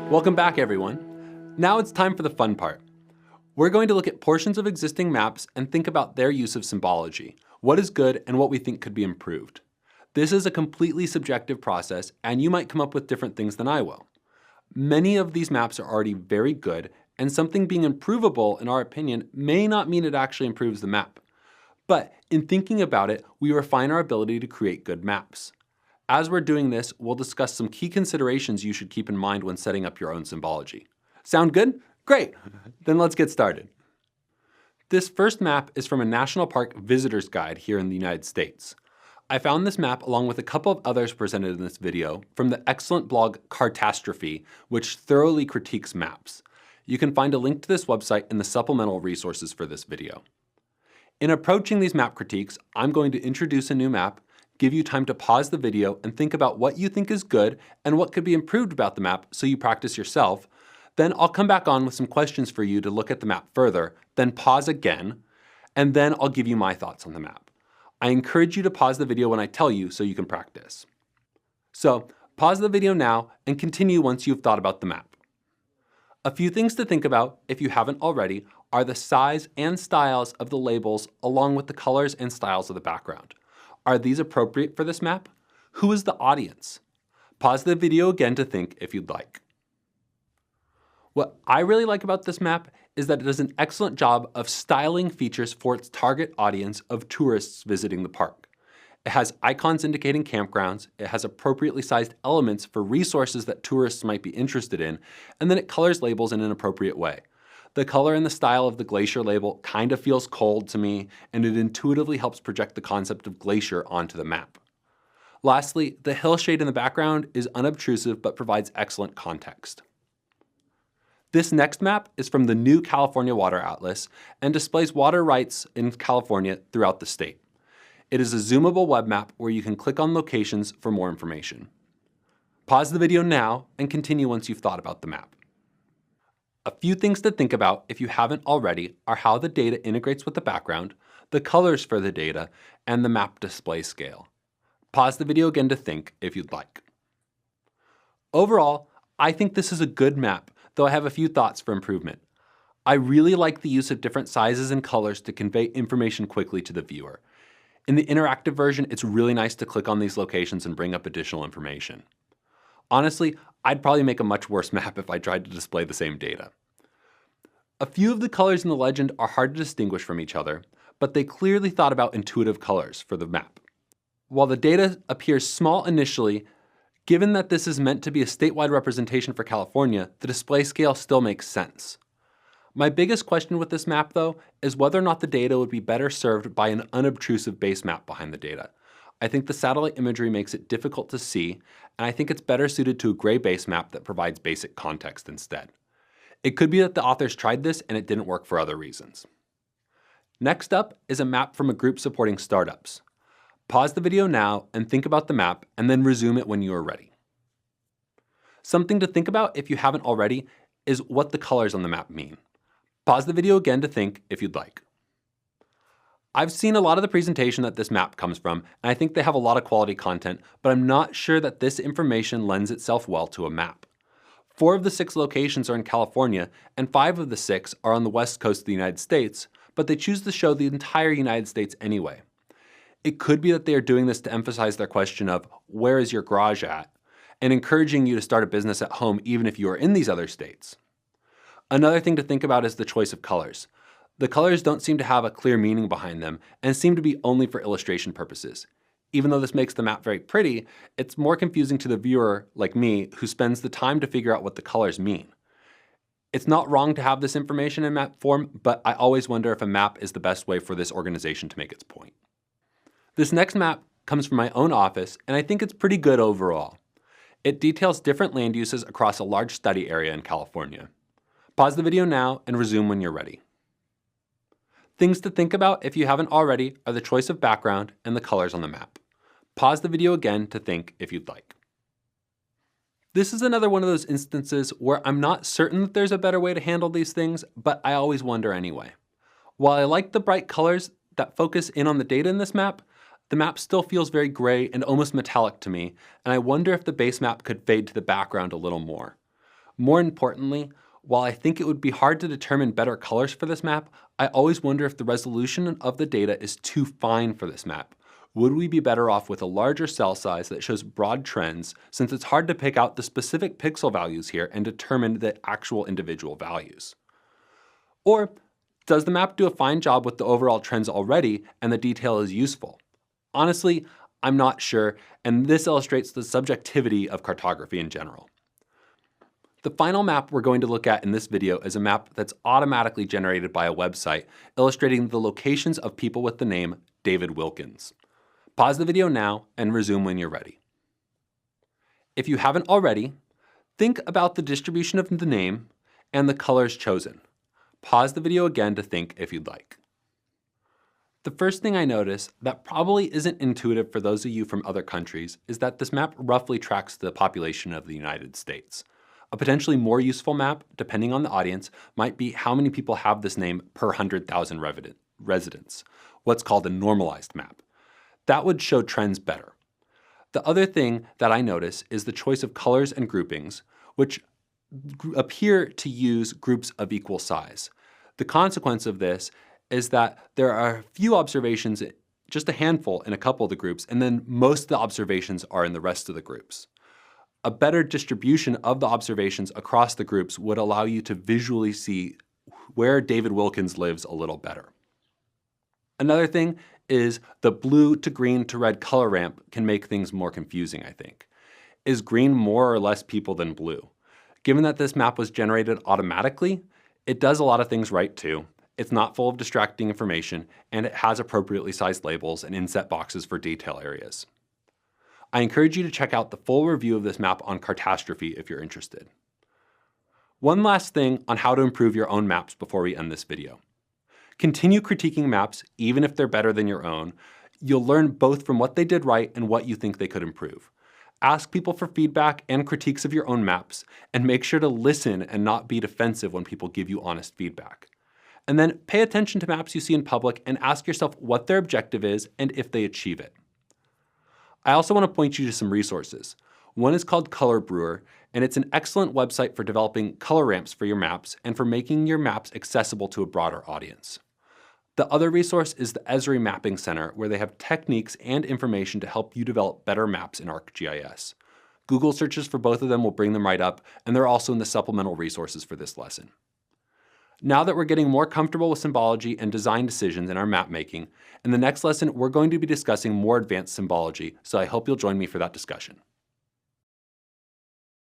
Welcome back, everyone. Now it's time for the fun part. We're going to look at portions of existing maps and think about their use of symbology, what is good and what we think could be improved. This is a completely subjective process, and you might come up with different things than I will. Many of these maps are already very good, and something being improvable, in our opinion, may not mean it actually improves the map. But in thinking about it, we refine our ability to create good maps. As we're doing this, we'll discuss some key considerations you should keep in mind when setting up your own symbology. Sound good? Great! Then let's get started. This first map is from a National Park Visitor's Guide here in the United States. I found this map along with a couple of others presented in this video from the excellent blog Cartastrophe, which thoroughly critiques maps. You can find a link to this website in the supplemental resources for this video. In approaching these map critiques, I'm going to introduce a new map, give you time to pause the video and think about what you think is good and what could be improved about the map so you practice yourself. Then I'll come back on with some questions for you to look at the map further, then pause again, and then I'll give you my thoughts on the map. I encourage you to pause the video when I tell you so you can practice. So pause the video now and continue once you've thought about the map. A few things to think about, if you haven't already, are the size and styles of the labels along with the colors and styles of the background. Are these appropriate for this map? Who is the audience? Pause the video again to think if you'd like. What I really like about this map is that it does an excellent job of styling features for its target audience of tourists visiting the park. It has icons indicating campgrounds, it has appropriately sized elements for resources that tourists might be interested in, and then it colors labels in an appropriate way. The color and the style of the glacier label kind of feels cold to me, and it intuitively helps project the concept of glacier onto the map. Lastly, the hill shade in the background is unobtrusive but provides excellent context. This next map is from the new California Water Atlas and displays water rights in California throughout the state. It is a zoomable web map where you can click on locations for more information. Pause the video now and continue once you've thought about the map. A few things to think about if you haven't already are how the data integrates with the background, the colors for the data, and the map display scale. Pause the video again to think if you'd like. Overall, I think this is a good map, though I have a few thoughts for improvement. I really like the use of different sizes and colors to convey information quickly to the viewer. In the interactive version, it's really nice to click on these locations and bring up additional information. Honestly, I'd probably make a much worse map if I tried to display the same data. A few of the colors in the legend are hard to distinguish from each other, but they clearly thought about intuitive colors for the map. While the data appears small initially, given that this is meant to be a statewide representation for California, the display scale still makes sense. My biggest question with this map, though, is whether or not the data would be better served by an unobtrusive base map behind the data. I think the satellite imagery makes it difficult to see, and I think it's better suited to a gray base map that provides basic context instead. It could be that the authors tried this and it didn't work for other reasons. Next up is a map from a group supporting startups. Pause the video now and think about the map, and then resume it when you are ready. Something to think about if you haven't already is what the colors on the map mean. Pause the video again to think if you'd like. I've seen a lot of the presentation that this map comes from, and I think they have a lot of quality content, but I'm not sure that this information lends itself well to a map. 4 of the 6 locations are in California, and 5 of the 6 are on the west coast of the United States, but they choose to show the entire United States anyway. It could be that they are doing this to emphasize their question of, where is your garage at? And encouraging you to start a business at home even if you are in these other states. Another thing to think about is the choice of colors. The colors don't seem to have a clear meaning behind them and seem to be only for illustration purposes. Even though this makes the map very pretty, it's more confusing to the viewer, like me, who spends the time to figure out what the colors mean. It's not wrong to have this information in map form, but I always wonder if a map is the best way for this organization to make its point. This next map comes from my own office, and I think it's pretty good overall. It details different land uses across a large study area in California. Pause the video now and resume when you're ready. Things to think about if you haven't already are the choice of background and the colors on the map. Pause the video again to think if you'd like. This is another one of those instances where I'm not certain that there's a better way to handle these things, but I always wonder anyway. While I like the bright colors that focus in on the data in this map, the map still feels very gray and almost metallic to me, and I wonder if the base map could fade to the background a little more. More importantly, while I think it would be hard to determine better colors for this map, I always wonder if the resolution of the data is too fine for this map. Would we be better off with a larger cell size that shows broad trends, since it's hard to pick out the specific pixel values here and determine the actual individual values? Or does the map do a fine job with the overall trends already and the detail is useful? Honestly, I'm not sure, and this illustrates the subjectivity of cartography in general. The final map we're going to look at in this video is a map that's automatically generated by a website illustrating the locations of people with the name David Wilkins. Pause the video now and resume when you're ready. If you haven't already, think about the distribution of the name and the colors chosen. Pause the video again to think if you'd like. The first thing I notice that probably isn't intuitive for those of you from other countries is that this map roughly tracks the population of the United States. A potentially more useful map, depending on the audience, might be how many people have this name per 100,000 residents, what's called a normalized map. That would show trends better. The other thing that I notice is the choice of colors and groupings, which appear to use groups of equal size. The consequence of this is that there are a few observations, just a handful in a couple of the groups, and then most of the observations are in the rest of the groups. A better distribution of the observations across the groups would allow you to visually see where David Wilkins lives a little better. Another thing is the blue to green to red color ramp can make things more confusing, I think. Is green more or less people than blue? Given that this map was generated automatically, it does a lot of things right too. It's not full of distracting information, and it has appropriately sized labels and inset boxes for detail areas. I encourage you to check out the full review of this map on Cartastrophe if you're interested. One last thing on how to improve your own maps before we end this video. Continue critiquing maps, even if they're better than your own. You'll learn both from what they did right and what you think they could improve. Ask people for feedback and critiques of your own maps, and make sure to listen and not be defensive when people give you honest feedback. And then pay attention to maps you see in public and ask yourself what their objective is and if they achieve it. I also want to point you to some resources. One is called Color Brewer, and it's an excellent website for developing color ramps for your maps and for making your maps accessible to a broader audience. The other resource is the Esri Mapping Center, where they have techniques and information to help you develop better maps in ArcGIS. Google searches for both of them will bring them right up, and they're also in the supplemental resources for this lesson. Now that we're getting more comfortable with symbology and design decisions in our map making, in the next lesson we're going to be discussing more advanced symbology, so I hope you'll join me for that discussion.